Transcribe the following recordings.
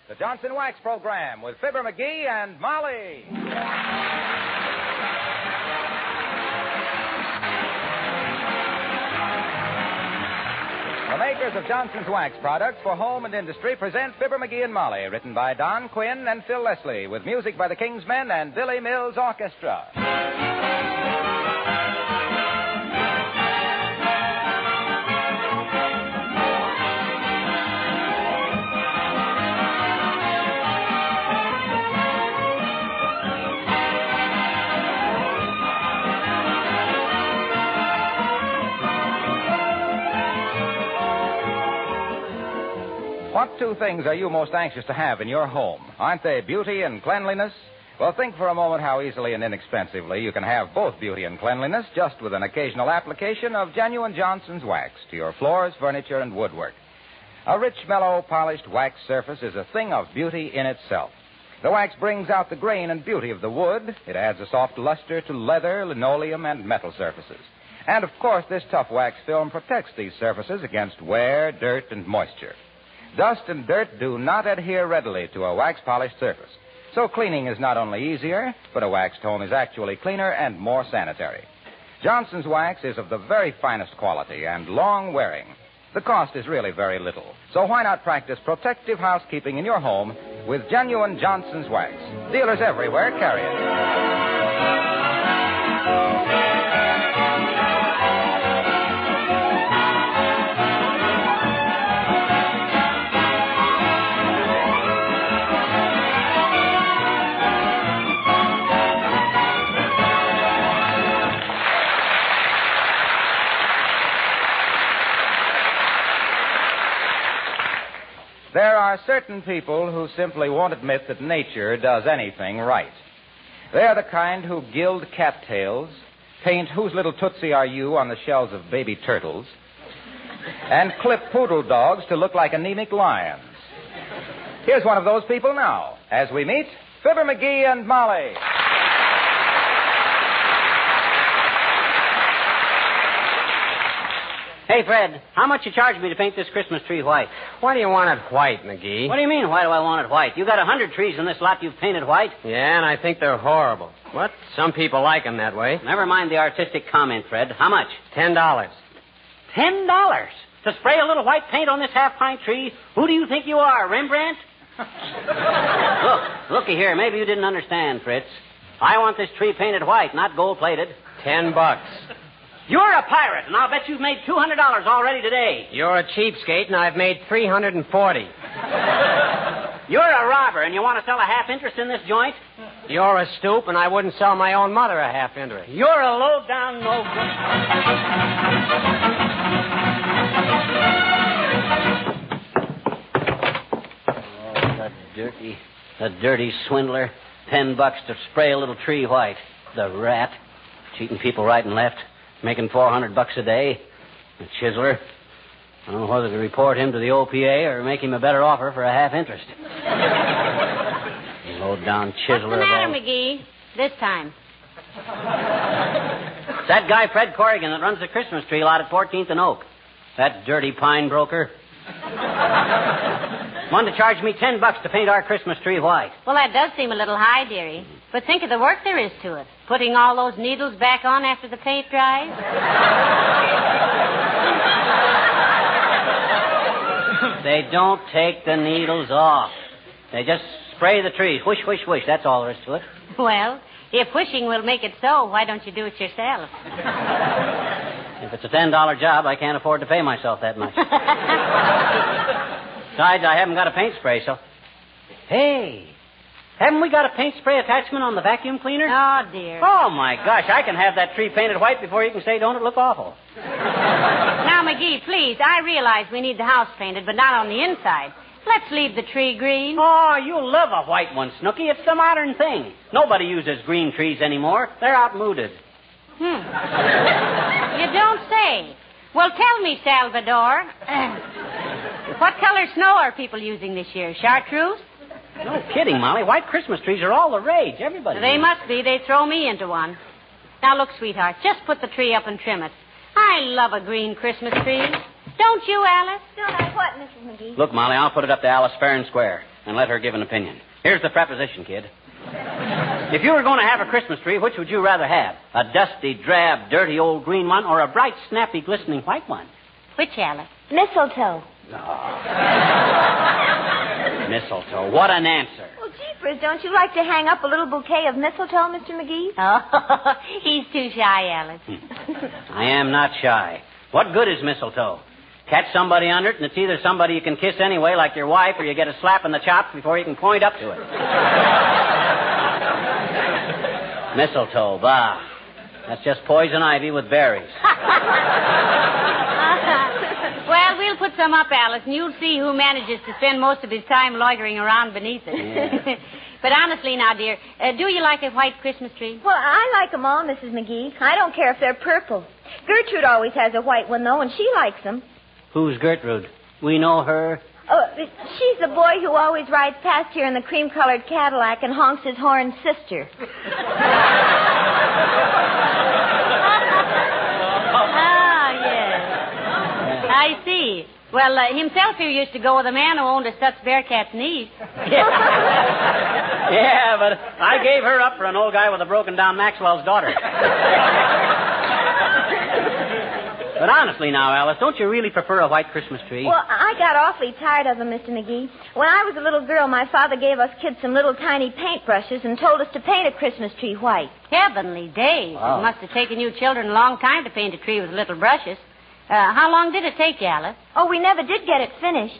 the Johnson Wax Program with Fibber McGee and Molly. The makers of Johnson's Wax products for home and industry present Fibber McGee and Molly, written by Don Quinn and Phil Leslie, with music by the King's Men and Billy Mills Orchestra. What two things are you most anxious to have in your home? Aren't they beauty and cleanliness? Well, think for a moment how easily and inexpensively you can have both beauty and cleanliness just with an occasional application of genuine Johnson's Wax to your floors, furniture, and woodwork. A rich, mellow, polished wax surface is a thing of beauty in itself. The wax brings out the grain and beauty of the wood. It adds a soft luster to leather, linoleum, and metal surfaces. And, of course, this tough wax film protects these surfaces against wear, dirt, and moisture. Dust and dirt do not adhere readily to a wax-polished surface. So cleaning is not only easier, but a waxed home is actually cleaner and more sanitary. Johnson's Wax is of the very finest quality and long-wearing. The cost is really very little. So why not practice protective housekeeping in your home with genuine Johnson's Wax? Dealers everywhere carry it. There are certain people who simply won't admit that nature does anything right. They're the kind who gild cattails, paint Whose Little Tootsie Are You on the shells of baby turtles, and clip poodle dogs to look like anemic lions. Here's one of those people now, as we meet Fibber McGee and Molly. Hey, Fred, how much you charge me to paint this Christmas tree white? Why do you want it white, McGee? What do you mean, why do I want it white? You got 100 trees in this lot you've painted white. Yeah, and I think they're horrible. What? Some people like them that way. Never mind the artistic comment, Fred. How much? $10. $10? To spray a little white paint on this half-pint tree? Who do you think you are, Rembrandt? Looky here. Maybe you didn't understand, Fritz. I want this tree painted white, not gold-plated. $10. You're a pirate, and I'll bet you've made $200 already today. You're a cheapskate, and I've made $340. You're a robber, and you want to sell a half interest in this joint? You're a stoop, and I wouldn't sell my own mother a half interest. You're a low-down the dirty swindler. $10 to spray a little tree white. The rat. Cheating people right and left. Making $400 a day. The chiseler. I don't know whether to report him to the OPA or make him a better offer for a half interest. Low-down chiseler. What's the matter, McGee? This time. It's that guy, Fred Corrigan, that runs the Christmas tree lot at 14th and Oak. That dirty pine broker. Wanted to charge me $10 to paint our Christmas tree white. Well, that does seem a little high, dearie. But think of the work there is to it. Putting all those needles back on after the paint dries. They don't take the needles off. They just spray the trees. Whoosh, whoosh, whoosh. That's all there is to it. Well, if wishing will make it so, why don't you do it yourself? If it's a $10 job, I can't afford to pay myself that much. Besides, I haven't got a paint spray, so... Hey, haven't we got a paint spray attachment on the vacuum cleaner? Oh, dear. Oh, my gosh, I can have that tree painted white before you can say, don't it look awful? Now, McGee, please, I realize we need the house painted, but not on the inside. Let's leave the tree green. Oh, you'll love a white one, Snooky. It's the modern thing. Nobody uses green trees anymore. They're outmoded. You don't say. Well, tell me, Salvador. What color snow are people using this year? Chartreuse? No kidding, Molly. White Christmas trees are all the rage. Everybody. They must be. They throw me into one. Now, look, sweetheart, just put the tree up and trim it. I love a green Christmas tree. Don't you, Alice? Don't I what, Mrs. McGee? Look, Molly, I'll put it up to Alice fair and square. and let her give an opinion. Here's the proposition, kid. If you were going to have a Christmas tree, which would you rather have? A dusty, drab, dirty old green one or a bright, snappy, glistening white one? Which, Alice? Mistletoe. Mistletoe. What an answer. Well, jeepers, don't you like to hang up a little bouquet of mistletoe, Mr. McGee? Oh, he's too shy, Alice. I am not shy. What good is mistletoe? Catch somebody under it, and it's either somebody you can kiss anyway, like your wife, or you get a slap in the chops before you can point up to it. Mistletoe, bah. That's just poison ivy with berries. Well, we'll put some up, Alice, and you'll see who manages to spend most of his time loitering around beneath it. Yeah. But honestly now, dear, do you like a white Christmas tree? Well, I like them all, Mrs. McGee. I don't care if they're purple. Gertrude always has a white one, though, and she likes them. Who's Gertrude? We know her. Oh, she's the boy who always rides past here in the cream-colored Cadillac and honks his horn, sister. I see. Well, himself here used to go with a man who owned a Stutz Bearcat's niece. Yeah, but I gave her up for an old guy with a broken-down Maxwell's daughter. But honestly now, Alice, don't you really prefer a white Christmas tree? Well, I got awfully tired of them, Mr. McGee. When I was a little girl, my father gave us kids some little tiny paintbrushes and told us to paint a Christmas tree white. Heavenly days. Wow. It must have taken you children a long time to paint a tree with little brushes. How long did it take you, Alice? Oh, we never did get it finished.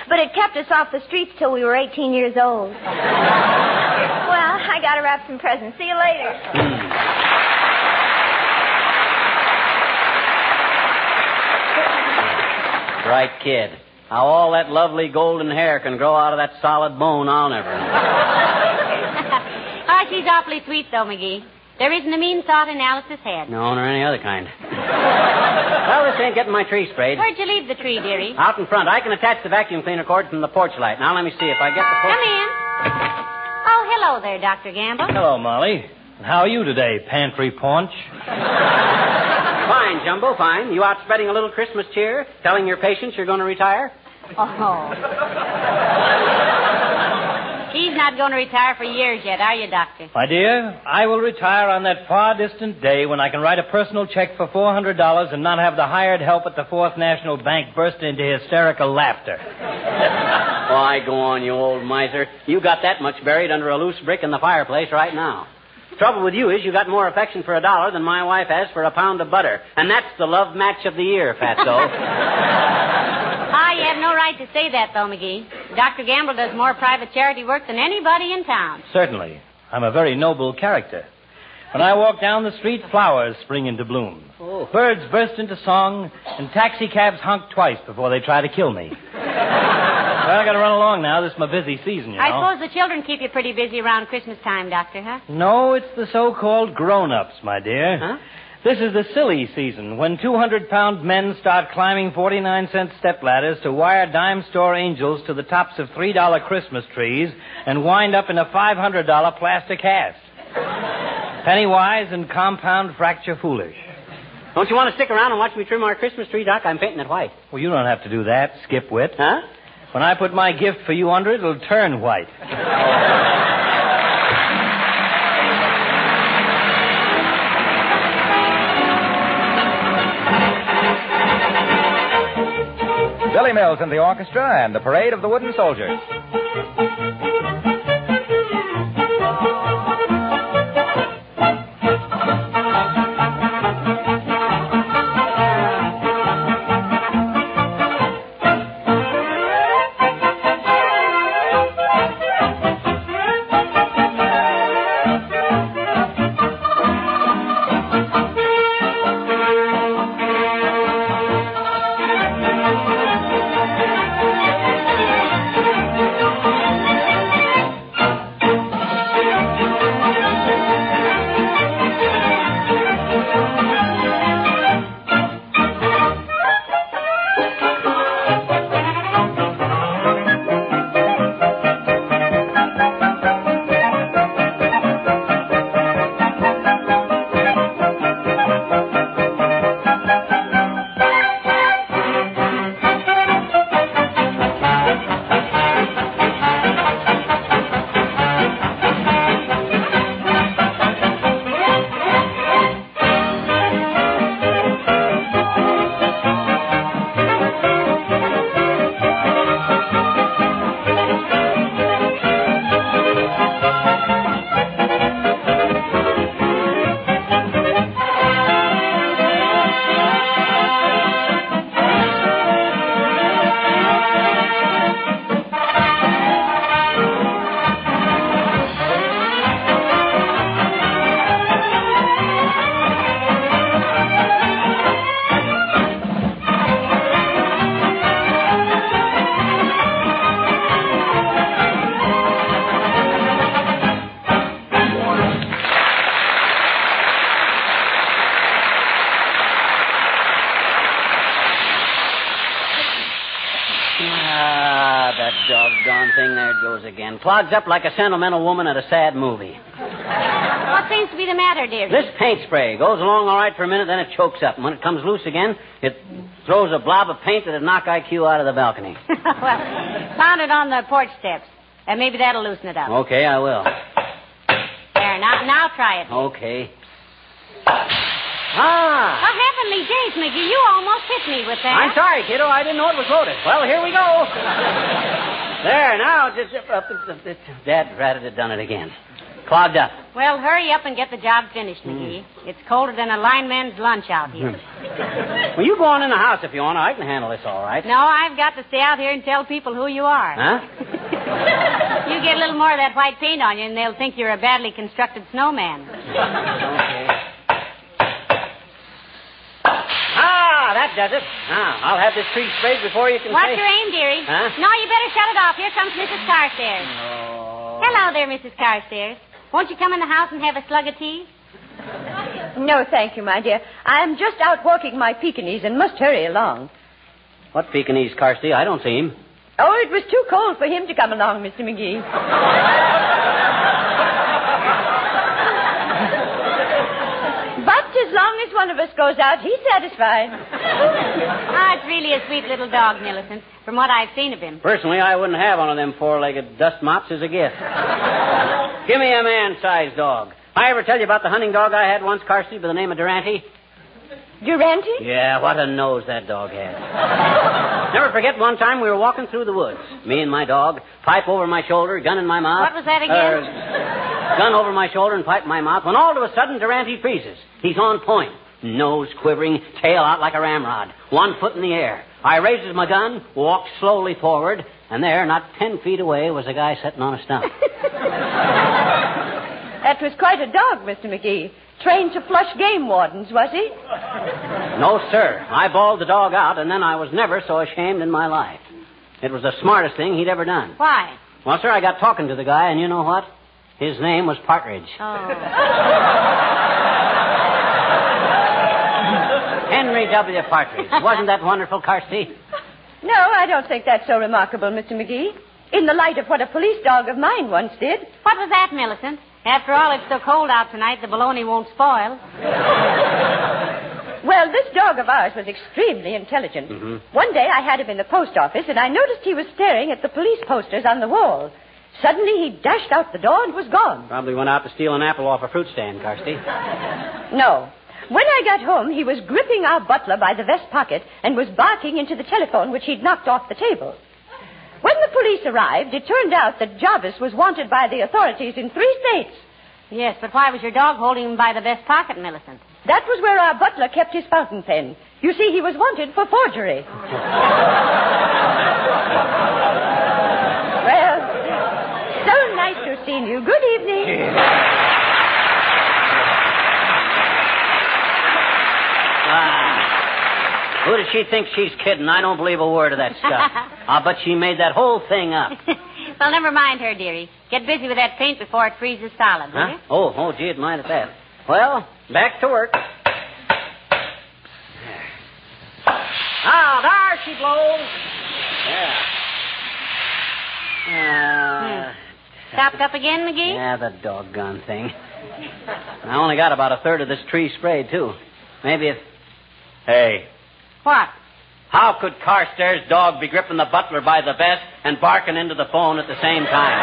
But it kept us off the streets till we were 18 years old. Well, I got to wrap some presents. See you later. Bright kid. How all that lovely golden hair can grow out of that solid bone, I'll never know. Oh, she's awfully sweet, though, McGee. There isn't a mean thought in Alice's head. No, nor any other kind. Well, this ain't getting my tree sprayed. Where'd you leave the tree, dearie? Out in front. I can attach the vacuum cleaner cord from the porch light. Now, let me see if I get the porch... Come in. Oh, hello there, Dr. Gamble. Hello, Molly. How are you today, pantry paunch? Fine, Jumbo, fine. You out spreading a little Christmas cheer, telling your patients you're going to retire? Oh. He's not going to retire for years yet, are you, Doctor? My dear, I will retire on that far distant day when I can write a personal check for $400 and not have the hired help at the Fourth National Bank burst into hysterical laughter. Why, go on, you old miser. You got that much buried under a loose brick in the fireplace right now. Trouble with you is you got more affection for $1 than my wife has for a pound of butter. And that's the love match of the year, Fatso. You have no right to say that, though, McGee. Dr. Gamble does more private charity work than anybody in town. Certainly. I'm a very noble character. When I walk down the street, flowers spring into bloom. Oh. Birds burst into song, and taxicabs honk twice before they try to kill me. Well, I got to run along now. This is my busy season, you know. I suppose the children keep you pretty busy around Christmas time, Doctor, huh? No, it's the so-called grown-ups, my dear. Huh? This is the silly season, when 200-pound men start climbing 49-cent stepladders to wire dime store angels to the tops of $3 Christmas trees and wind up in a $500 plastic cast. Penny-wise and compound fracture foolish. Don't you want to stick around and watch me trim our Christmas tree, Doc? I'm painting it white. Well, you don't have to do that, skipwit. Huh? When I put my gift for you under it, it'll turn white. Billy Mills and the orchestra and the parade of the wooden soldiers. Ah, that doggone thing. There it goes again. Clogs up like a sentimental woman at a sad movie. What seems to be the matter, dearie? This paint spray goes along all right for a minute, then it chokes up. And when it comes loose again, it throws a blob of paint that'd knock IQ out of the balcony. Well, pound it on the porch steps. And maybe that'll loosen it up. Okay, I will. There, now try it. Okay. Oh, heavenly days, McGee, you almost hit me with that. I'm sorry, kiddo. I didn't know it was loaded. Well, here we go. There, now, Dad ratted had done it again. Clogged up. Well, hurry up and get the job finished, McGee. It's colder than a lineman's lunch out here. Well, you go on in the house if you want to. I can handle this all right. No, I've got to stay out here and tell people who you are. Huh? You get a little more of that white paint on you, and they'll think you're a badly constructed snowman. Okay. That does it. Now, I'll have this tree sprayed before you can Watch say... your aim, dearie. Huh? No, you better shut it off. Here comes Mrs. Carstairs. Oh. Hello there, Mrs. Carstairs. Won't you come in the house and have a slug of tea? No, thank you, my dear. I'm just out walking my Pekingese and must hurry along. What Pekingese, Carsty? I don't see him. Oh, it was too cold for him to come along, Mr. McGee. But as long as one of us goes out, he's satisfied. Ah, it's really a sweet little dog, Millicent, from what I've seen of him. Personally, I wouldn't have one of them four-legged dust mops as a gift. Give me a man-sized dog. I ever tell you about the hunting dog I had once, Carsty, by the name of Durante? Durante? Yeah, what a nose that dog had. Never forget one time we were walking through the woods. Me and my dog, pipe over my shoulder, gun in my mouth. What was that again? Gun over my shoulder and pipe in my mouth, when all of a sudden Durante freezes. He's on point. Nose quivering, tail out like a ramrod. 1 foot in the air. I raises my gun, walks slowly forward, and there, not 10 feet away, was a guy sitting on a stump. That was quite a dog, Mr. McGee. Trained to flush game wardens, was he? No, sir. I bawled the dog out, and then I was never so ashamed in my life. It was the smartest thing he'd ever done. Why? Well, sir, I got talking to the guy, and you know what? His name was Partridge. Oh. Henry W. Partridge. Wasn't that wonderful, Carsty? No, I don't think that's so remarkable, Mr. McGee. In the light of what a police dog of mine once did. What was that, Millicent? After all, it's so cold out tonight, the bologna won't spoil. Well, this dog of ours was extremely intelligent. Mm-hmm. One day I had him in the post office, and I noticed he was staring at the police posters on the wall. Suddenly, he dashed out the door and was gone. Probably went out to steal an apple off a fruit stand, Carsty. No. When I got home, he was gripping our butler by the vest pocket and was barking into the telephone, which he'd knocked off the table. When the police arrived, it turned out that Jarvis was wanted by the authorities in 3 states. Yes, but why was your dog holding him by the vest pocket, Millicent? That was where our butler kept his fountain pen. You see, he was wanted for forgery. Well, so nice to have seen you. Good evening. Who does she think she's kidding? I don't believe a word of that stuff. I'll bet she made that whole thing up. Well, never mind her, dearie. Get busy with that paint before it freezes solid, will Huh? you? Oh, gee, I'd mind at that. Well, back to work. There she blows. Yeah. Stopped up again, McGee? Yeah, the doggone thing. I only got about a third of this tree sprayed, too. Maybe if... Hey. What? How could Carstairs' dog be gripping the butler by the vest and barking into the phone at the same time?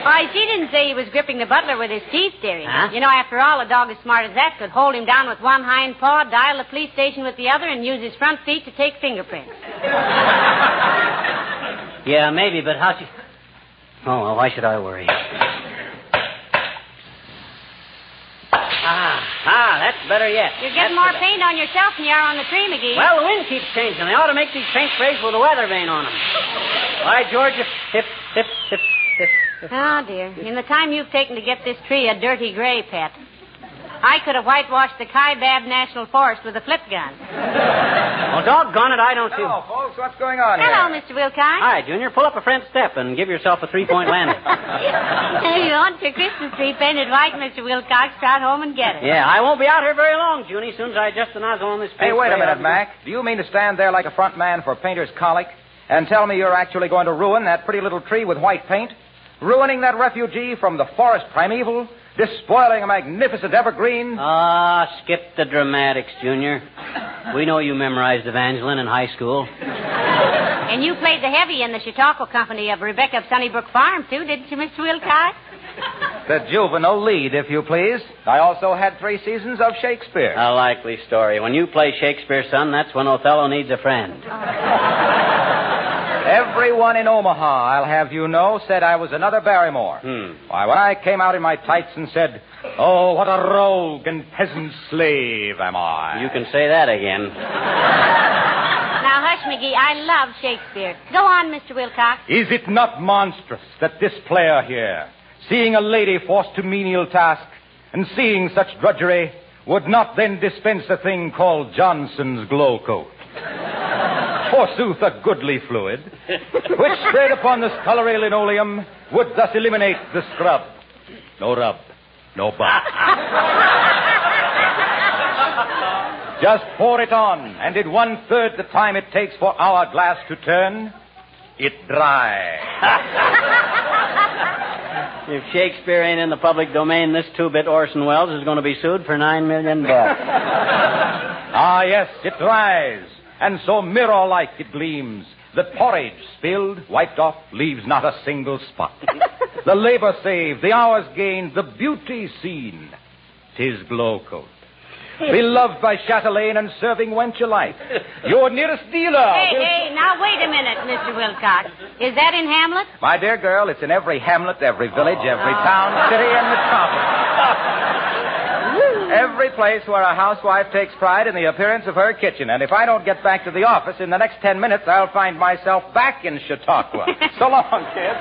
Why, she didn't say he was gripping the butler with his teeth, dearie. Huh? You know, after all, a dog as smart as that could hold him down with one hind paw, dial the police station with the other, and use his front feet to take fingerprints. Yeah, maybe, but how she... Oh, well, why should I worry? That's better yet. You're getting more paint on yourself than you are on the tree, McGee. Well, the wind keeps changing. They ought to make these paint sprays with a weather vane on them. Why, George, hip. Oh, dear. In the time you've taken to get this tree a dirty gray, pet. I could have whitewashed the Kaibab National Forest with a flip gun. Well, doggone it, I don't see... Hello, folks. What's going on here? Hello, Mr. Wilcox. Hi, Junior. Pull up a front step and give yourself a three-point landing. You want your Christmas tree painted white, Mr. Wilcox? Trot home and get it. Yeah, I won't be out here very long, Junie, as soon as I adjust the nozzle on this paint. Hey, wait a spray, minute, Mac. Do you mean to stand there like a front man for painter's colic and tell me you're actually going to ruin that pretty little tree with white paint? Ruining that refugee from the forest primeval? Despoiling a magnificent evergreen? Ah, skip the dramatics, Junior. We know you memorized Evangeline in high school. And you played the heavy in the Chautauqua Company of Rebecca of Sunnybrook Farm, too, didn't you, Mr. Wilcox? The juvenile lead, if you please. I also had 3 seasons of Shakespeare. A likely story. When you play Shakespeare, son, that's when Othello needs a friend. Everyone in Omaha, I'll have you know, said I was another Barrymore. Why, when I came out in my tights and said, "Oh, what a rogue and peasant slave am I." You can say that again. Now, hush, McGee. I love Shakespeare. Go on, Mr. Wilcox. Is it not monstrous that this player here, seeing a lady forced to menial task and seeing such drudgery, would not then dispense a thing called Johnson's glow coat? Forsooth, a goodly fluid, which spread upon the scullery linoleum would thus eliminate the scrub. No rub, no bump. Just pour it on, and in 1/3 the time it takes for our glass to turn, it dry. If Shakespeare ain't in the public domain, this 2-bit Orson Welles is going to be sued for $9 million. Ah, yes, it dries. And so mirror-like it gleams. The porridge spilled, wiped off, leaves not a single spot. The labor saved, the hours gained, the beauty seen. 'Tis glow coat. Beloved by chatelaine and serving wench alike. Your nearest dealer. Hey, now wait a minute, Mr. Wilcox. Is that in Hamlet? My dear girl, it's in every hamlet, every village, every town, city, and metropolis. Every place where a housewife takes pride in the appearance of her kitchen. And if I don't get back to the office in the next 10 minutes, I'll find myself back in Chautauqua. So long, kids.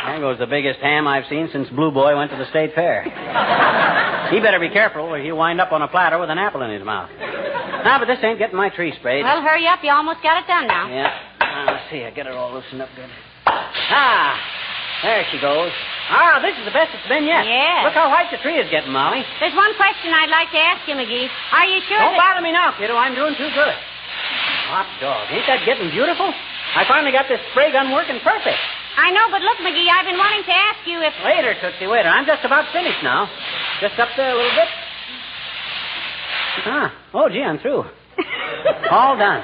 There goes the biggest ham I've seen since Blue Boy went to the state fair. He better be careful or he'll wind up on a platter with an apple in his mouth. Now, but this ain't getting my tree sprayed. Well, hurry up. You almost got it done now. Yeah. Let's see. I get her all loosened up good. Ah, there she goes. Ah, this is the best it's been yet. Yeah. Look how white the tree is getting, Molly. There's one question I'd like to ask you, McGee. Are you sure Don't bother me now, kiddo. I'm doing too good. Hot dog. Ain't that getting beautiful? I finally got this spray gun working perfect. I know, but look, McGee, I've been wanting to ask you if... Later, Tootsie, waiter. I'm just about finished now. Just up there a little bit. Ah, oh, gee, I'm through. All done.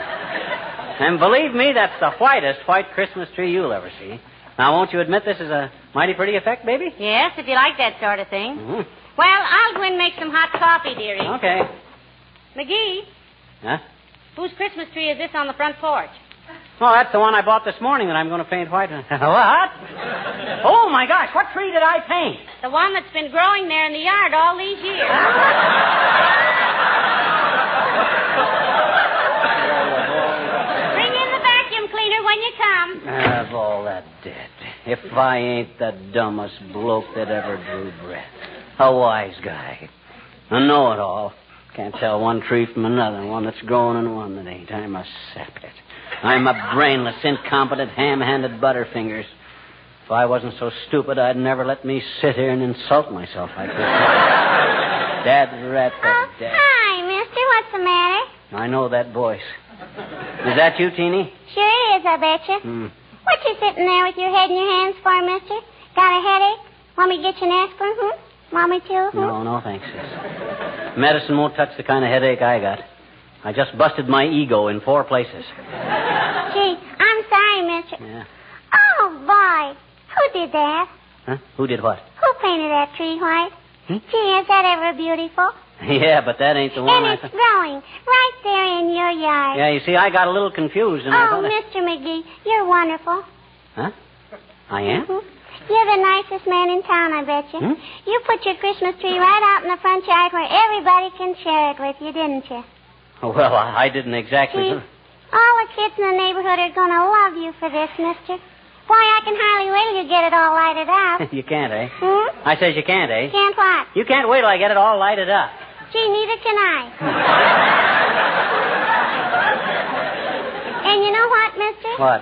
And believe me, that's the whitest white Christmas tree you'll ever see. Now, won't you admit this is a mighty pretty effect, baby? Yes, if you like that sort of thing. Mm-hmm. Well, I'll go and make some hot coffee, dearie. Okay. McGee, Huh? whose Christmas tree is this on the front porch? Oh, that's the one I bought this morning that I'm going to paint white. What? Oh, my gosh, what tree did I paint? The one that's been growing there in the yard all these years. Bring in the vacuum cleaner when you come. Of all that dead. If I ain't the dumbest bloke that ever drew breath. A wise guy. A know-it-all. Can't tell one tree from another, one that's growing and one that ain't. I'm a saphead. I'm a brainless, incompetent, ham-handed butterfingers. If I wasn't so stupid, I'd never let me sit here and insult myself like this. Dad rat the dad. Hi, mister. What's the matter? I know that voice. Is that you, Teeny? Sure is, I betcha. What you sitting there with your head in your hands for, mister? Got a headache? Want me to get you an aspirin, Want me to, No, thanks, sis. Medicine won't touch the kind of headache I got. I just busted my ego in 4 places. Gee, I'm sorry, mister. Yeah. Oh, boy. Who did that? Huh? Who did what? Who painted that tree white? Gee, is that ever beautiful? Yeah, but that ain't the one And it's growing right there in your yard. Yeah, you see, I got a little confused. And I Oh, thought Mr. McGee, you're wonderful. Huh? I am? You're the nicest man in town, I bet you. You put your Christmas tree right out in the front yard where everybody can share it with you, didn't you? Well, I didn't exactly. Gee, all the kids in the neighborhood are going to love you for this, mister. Boy, I can hardly wait till you get it all lighted up. You can't, eh? Hmm? I says you can't, eh? Can't what? You can't wait till I get it all lighted up. Gee, neither can I. And you know what, mister? What?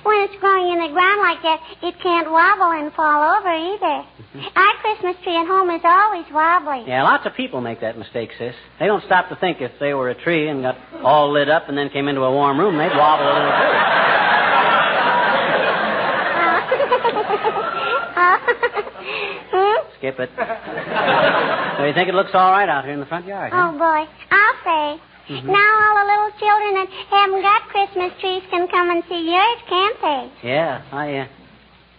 When it's growing in the ground like that, it can't wobble and fall over either. Our Christmas tree at home is always wobbly. Yeah, lots of people make that mistake, sis. They don't stop to think if they were a tree and got all lit up and then came into a warm room, they'd wobble a little too. Skip it. So you think it looks all right out here in the front yard, huh? Oh, boy. I'll say. Mm-hmm. Now all the little children that haven't got Christmas trees can come and see yours, can't they? Yeah,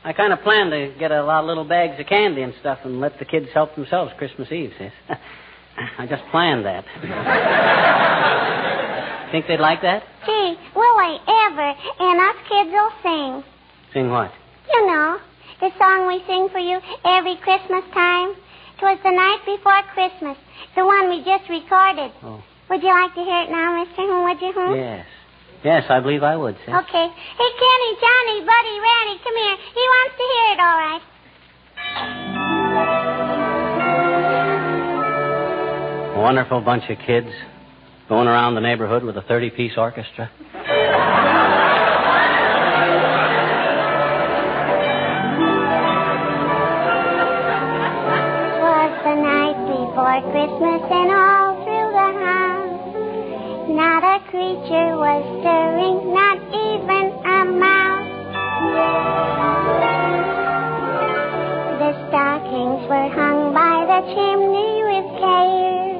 I kind of plan to get a lot of little bags of candy and stuff and let the kids help themselves Christmas Eve, sis. I just planned that. Think they'd like that? Gee, will they ever? And us kids will sing. Sing what? You know, the song we sing for you every Christmas time. 'Twas the night before Christmas, the one we just recorded. Oh. Would you like to hear it now, mister? Would you? Yes. Yes, I believe I would, sis. Okay. Hey, Kenny, Johnny, Buddy, Randy, come here. He wants to hear it, all right. A wonderful bunch of kids going around the neighborhood with a 30-piece orchestra. Was the night before Christmas and all through the house not a creature was stirring, not even a mouse. The stockings were hung by the chimney with care,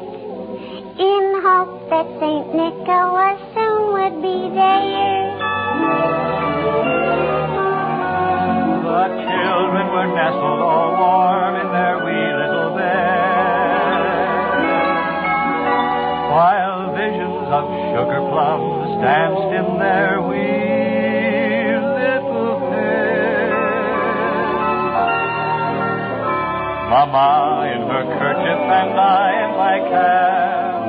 in hope that St. Nicholas soon would be there. The children were nestled all warm in their wee little bed, while visions of sugar plums danced in their wee little heads. Mama in her kerchief and I in my cap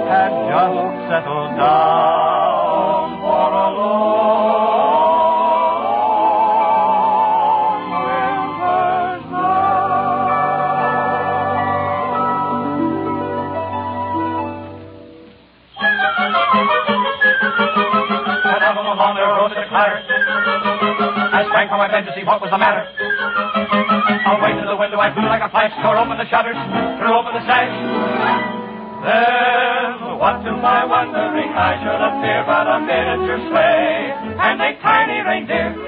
had just settled down for a long winter's night. Down along there rose a clatter. I sprang from my bed to see what was the matter. Away to the window I flew like a flash, tore open the shutters, threw open the sash. Then, what to my wondering eyes should appear but a miniature sleigh and a tiny reindeer,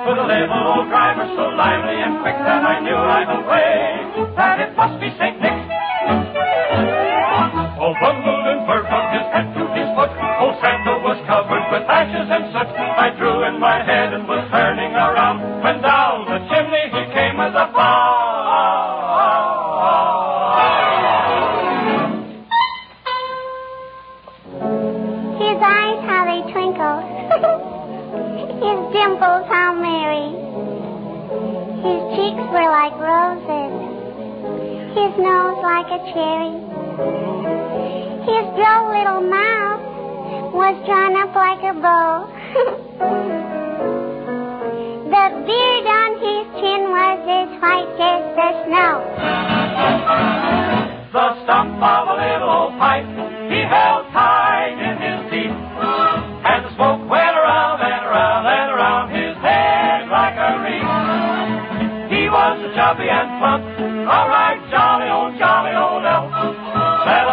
with a little old driver so lively and quick that I knew right away that it must be St. Nick. All bundled in fur from his head to his foot, old Santa was covered with ashes and soot. I drew in my head and was turning around when down the chimney he came with a His eyes, how they twinkled. His dimples, how merry. His cheeks were like roses. His nose like a cherry. His droll little mouth was drawn up like a bow. The beard on his chin was as white as the snow. The stump of a little old pipe he held tight in his teeth, and the smoke went around and around and around his head like a wreath. He was so chubby and plump, a right jolly old elf. Then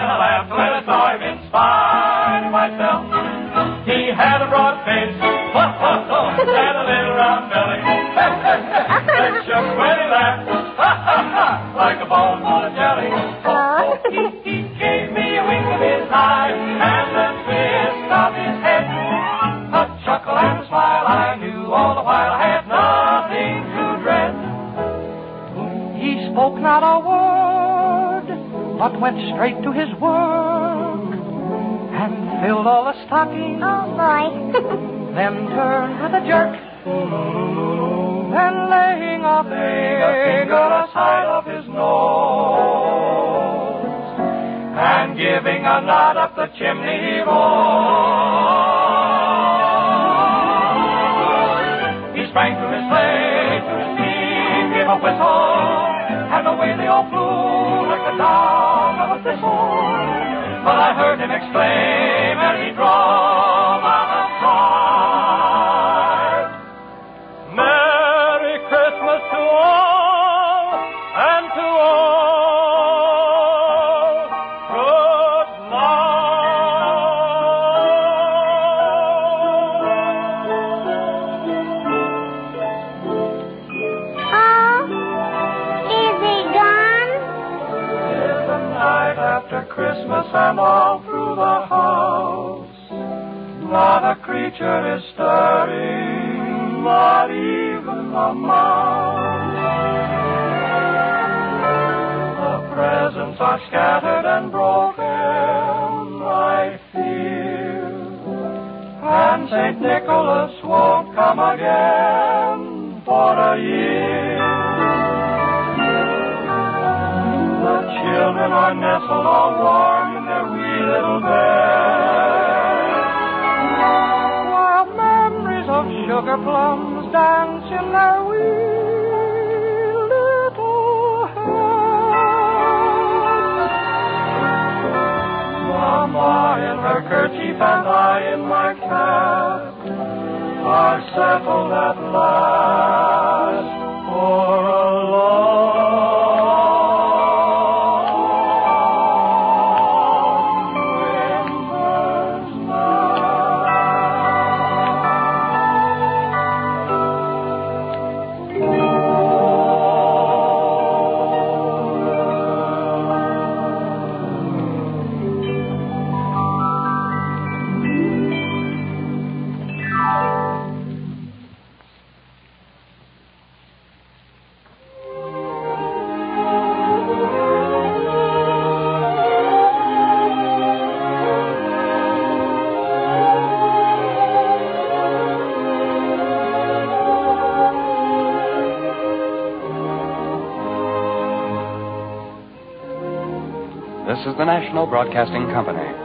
I laughed when I saw him in spite of myself. He had a broad face, and a little round belly, that shook when he laughed, like a bowl full of jelly. He gave me a wink of his eye and a twist of his head, a chuckle and a smile. I knew all the while I had nothing to dread. He spoke not a word, but went straight to his work and filled all the stockings. Oh, boy. Then turned with a jerk, and laying a finger aside of his nose, and giving a nod up the chimney he rolled. him exclaim as he drove out of sight. Merry Christmas to all, and to all, good night after Christmas and all through the house, not a creature is stirring, not even a mouse. The presents are scattered and broken, I fear, and St. Nicholas won't come again for a year. The children are nestled all warm in their wee little beds, while memories of sugar plums dance in their wee little heads. Mama in her kerchief and I in my cap are settled at last for a long This is the National Broadcasting Company.